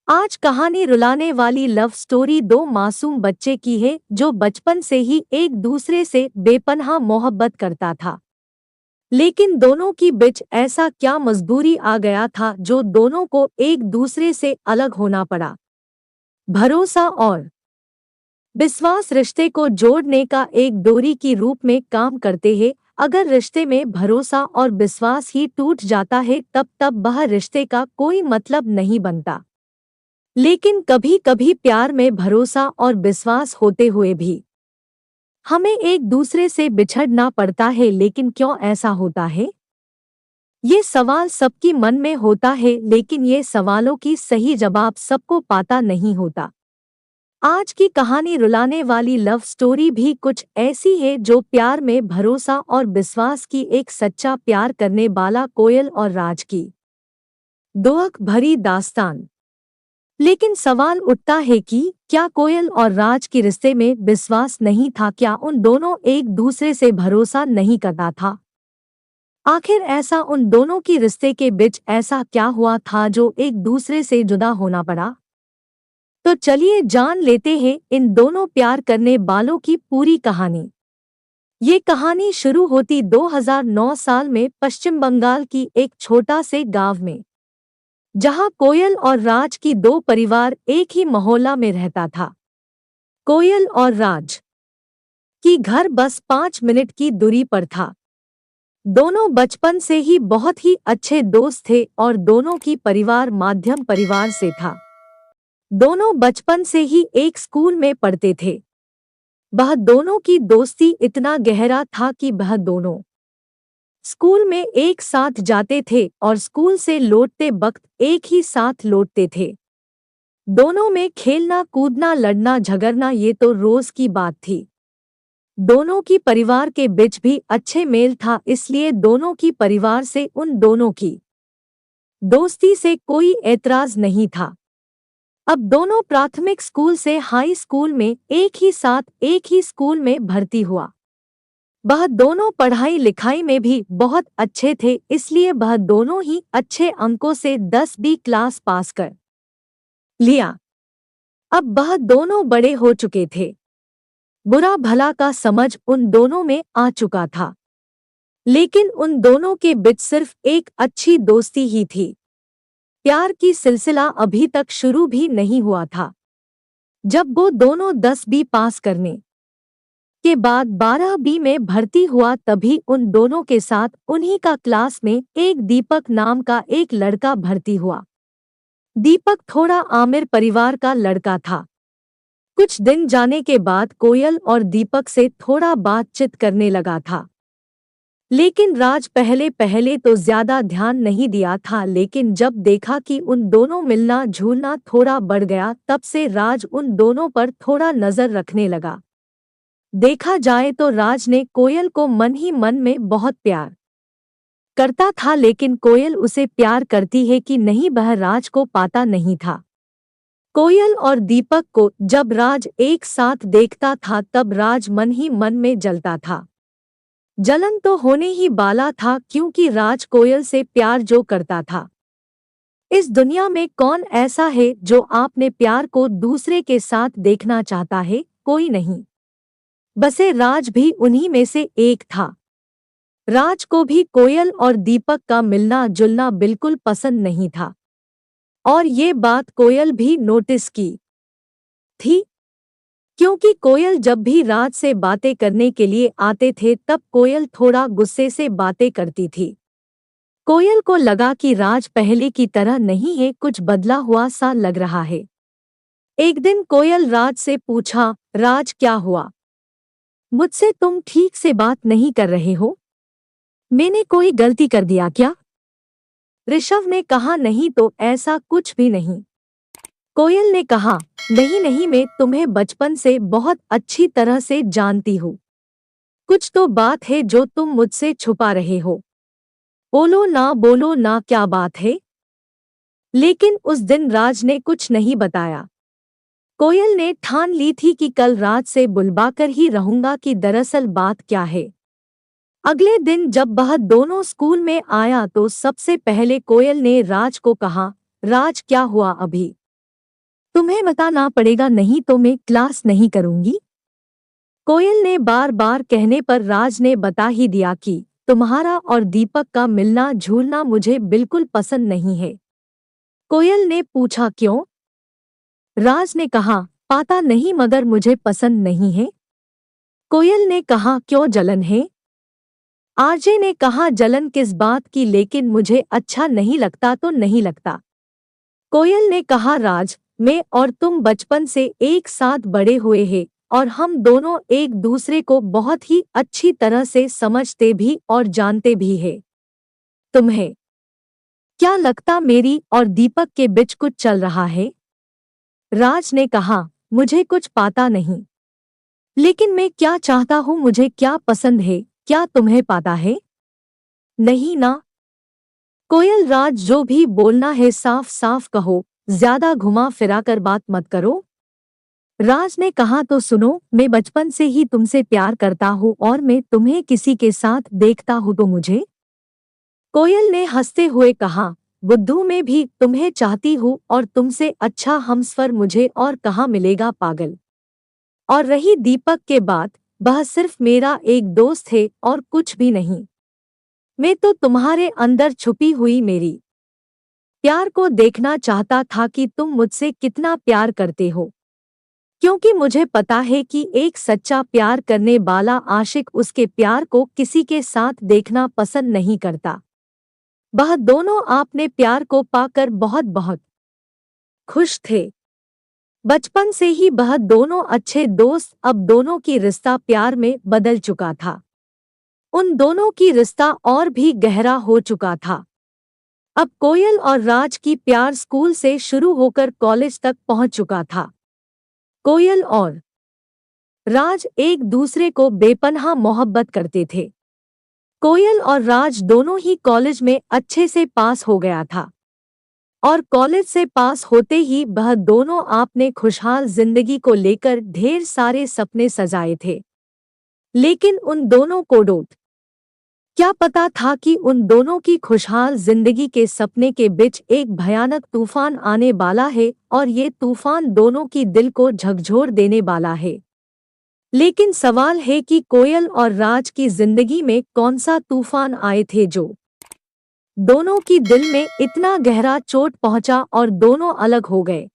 आज कहानी रुलाने वाली लव स्टोरी दो मासूम बच्चे की है जो बचपन से ही एक दूसरे से बेपनाह मोहब्बत करता था। लेकिन दोनों की बीच ऐसा क्या मजबूरी आ गया था जो दोनों को एक दूसरे से अलग होना पड़ा। भरोसा और विश्वास रिश्ते को जोड़ने का एक डोरी की रूप में काम करते हैं। अगर रिश्ते में भरोसा और विश्वास ही टूट जाता है तब वह रिश्ते का कोई मतलब नहीं बनता। लेकिन कभी कभी प्यार में भरोसा और विश्वास होते हुए भी हमें एक दूसरे से बिछड़ना पड़ता है। लेकिन क्यों ऐसा होता है? ये सवाल सबकी मन में होता है, लेकिन ये सवालों की सही जवाब सबको पाता नहीं होता। आज की कहानी रुलाने वाली लव स्टोरी भी कुछ ऐसी है, जो प्यार में भरोसा और विश्वास की एक सच्चा प्यार करने वाला कोयल और राज की दोहक भरी दास्तान। लेकिन सवाल उठता है कि क्या कोयल और राज के रिश्ते में विश्वास नहीं था? क्या उन दोनों एक दूसरे से भरोसा नहीं करता था? आखिर ऐसा उन दोनों की रिश्ते के बीच ऐसा क्या हुआ था जो एक दूसरे से जुदा होना पड़ा? तो चलिए जान लेते हैं इन दोनों प्यार करने वालों की पूरी कहानी। ये कहानी शुरू होती 2009 साल में पश्चिम बंगाल की एक छोटा से गांव में, जहां कोयल और राज की दो परिवार एक ही मोहल्ला में रहता था। कोयल और राज की घर बस 5 मिनट की दूरी पर था। दोनों बचपन से ही बहुत ही अच्छे दोस्त थे और दोनों की परिवार मध्यम परिवार से था। दोनों बचपन से ही एक स्कूल में पढ़ते थे। वह दोनों की दोस्ती इतना गहरा था कि वह दोनों स्कूल में एक साथ जाते थे और स्कूल से लौटते वक्त एक ही साथ लौटते थे। दोनों में खेलना कूदना लड़ना झगड़ना ये तो रोज की बात थी। दोनों की परिवार के बीच भी अच्छे मेल था, इसलिए दोनों की परिवार से उन दोनों की दोस्ती से कोई ऐतराज नहीं था। अब दोनों प्राथमिक स्कूल से हाई स्कूल में एक ही साथ एक ही स्कूल में भर्ती हुआ। वह दोनों पढ़ाई लिखाई में भी बहुत अच्छे थे, इसलिए वह दोनों ही अच्छे अंकों से 10वीं क्लास पास कर लिया। अब वह दोनों बड़े हो चुके थे। बुरा भला का समझ उन दोनों में आ चुका था। लेकिन उन दोनों के बीच सिर्फ एक अच्छी दोस्ती ही थी। प्यार की सिलसिला अभी तक शुरू भी नहीं हुआ था। जब वो दोनों 10वीं पास करने के बाद 12वीं में भर्ती हुआ, तभी उन दोनों के साथ उन्हीं का क्लास में एक दीपक नाम का एक लड़का भर्ती हुआ। दीपक थोड़ा आमिर परिवार का लड़का था। कुछ दिन जाने के बाद कोयल और दीपक से थोड़ा बातचीत करने लगा था। लेकिन राज पहले पहले तो ज्यादा ध्यान नहीं दिया था, लेकिन जब देखा कि उन दोनों मिलना झूलना थोड़ा बढ़ गया, तब से राज उन दोनों पर थोड़ा नजर रखने लगा। देखा जाए तो राज ने कोयल को मन ही मन में बहुत प्यार करता था, लेकिन कोयल उसे प्यार करती है कि नहीं वह राज को पाता नहीं था। कोयल और दीपक को जब राज एक साथ देखता था तब राज मन ही मन में जलता था। जलन तो होने ही वाला था, क्योंकि राज कोयल से प्यार जो करता था। इस दुनिया में कौन ऐसा है जो आपने प्यार को दूसरे के साथ देखना चाहता है? कोई नहीं। बसे राज भी उन्हीं में से एक था। राज को भी कोयल और दीपक का मिलना जुलना बिल्कुल पसंद नहीं था, और ये बात कोयल भी नोटिस की थी, क्योंकि कोयल जब भी राज से बातें करने के लिए आते थे तब कोयल थोड़ा गुस्से से बातें करती थी। कोयल को लगा कि राज पहले की तरह नहीं है, कुछ बदला हुआ सा लग रहा है। एक दिन कोयल राज से पूछा, राज क्या हुआ? मुझसे तुम ठीक से बात नहीं कर रहे हो? मैंने कोई गलती कर दिया क्या? ऋषभ ने कहा, नहीं तो ऐसा कुछ भी नहीं। कोयल ने कहा, नहीं नहीं, मैं तुम्हें बचपन से बहुत अच्छी तरह से जानती हूँ। कुछ तो बात है जो तुम मुझसे छुपा रहे हो। बोलो ना क्या बात है? लेकिन उस दिन राज ने कुछ नहीं बताया। कोयल ने ठान ली थी कि कल रात से बुलवाकर ही रहूंगा कि दरअसल बात क्या है। अगले दिन जब वह दोनों स्कूल में आया तो सबसे पहले कोयल ने राज को कहा, राज क्या हुआ अभी? तुम्हें बताना पड़ेगा, नहीं तो मैं क्लास नहीं करूंगी। कोयल ने बार बार कहने पर राज ने बता ही दिया कि तुम्हारा और दीपक का मिलना झूलना मुझे बिल्कुल पसंद नहीं है। कोयल ने पूछा क्यों? राज ने कहा पता नहीं मगर मुझे पसंद नहीं है। कोयल ने कहा क्यों, जलन है? आरजे ने कहा जलन किस बात की, लेकिन मुझे अच्छा नहीं लगता तो नहीं लगता। कोयल ने कहा राज, मैं और तुम बचपन से एक साथ बड़े हुए हैं और हम दोनों एक दूसरे को बहुत ही अच्छी तरह से समझते भी और जानते भी हैं। तुम्हें क्या लगता मेरी और दीपक के बीच कुछ चल रहा है? राज ने कहा मुझे कुछ पता नहीं, लेकिन मैं क्या चाहता हूँ, मुझे क्या पसंद है, क्या तुम्हें पता है? नहीं ना। कोयल राज, जो भी बोलना है साफ साफ कहो, ज्यादा घुमा फिरा कर बात मत करो। राज ने कहा तो सुनो, मैं बचपन से ही तुमसे प्यार करता हूँ और मैं तुम्हें किसी के साथ देखता हूँ तो मुझे। कोयल ने हंसते हुए कहा बुद्धू, मैं भी तुम्हें चाहती हूँ और तुमसे अच्छा हमसफर मुझे और कहाँ मिलेगा पागल। और रही दीपक के बात, वह सिर्फ मेरा एक दोस्त है और कुछ भी नहीं। मैं तो तुम्हारे अंदर छुपी हुई मेरी प्यार को देखना चाहता था कि तुम मुझसे कितना प्यार करते हो, क्योंकि मुझे पता है कि एक सच्चा प्यार करने वाला आशिक उसके प्यार को किसी के साथ देखना पसंद नहीं करता। वह दोनों आपने प्यार को पाकर बहुत बहुत खुश थे। बचपन से ही वह दोनों अच्छे दोस्त, अब दोनों की रिश्ता प्यार में बदल चुका था। उन दोनों की रिश्ता और भी गहरा हो चुका था। अब कोयल और राज की प्यार स्कूल से शुरू होकर कॉलेज तक पहुंच चुका था। कोयल और राज एक दूसरे को बेपनाह मोहब्बत करते थे। कोयल और राज दोनों ही कॉलेज में अच्छे से पास हो गया था और कॉलेज से पास होते ही वह दोनों आपने खुशहाल जिंदगी को लेकर ढेर सारे सपने सजाए थे। लेकिन उन दोनों को क्या पता था कि उन दोनों की खुशहाल जिंदगी के सपने के बीच एक भयानक तूफान आने वाला है और ये तूफान दोनों की दिल को झकझोर देने वाला है। लेकिन सवाल है कि कोयल और राज की जिंदगी में कौन सा तूफान आए थे जो दोनों की दिल में इतना गहरा चोट पहुंचा और दोनों अलग हो गए।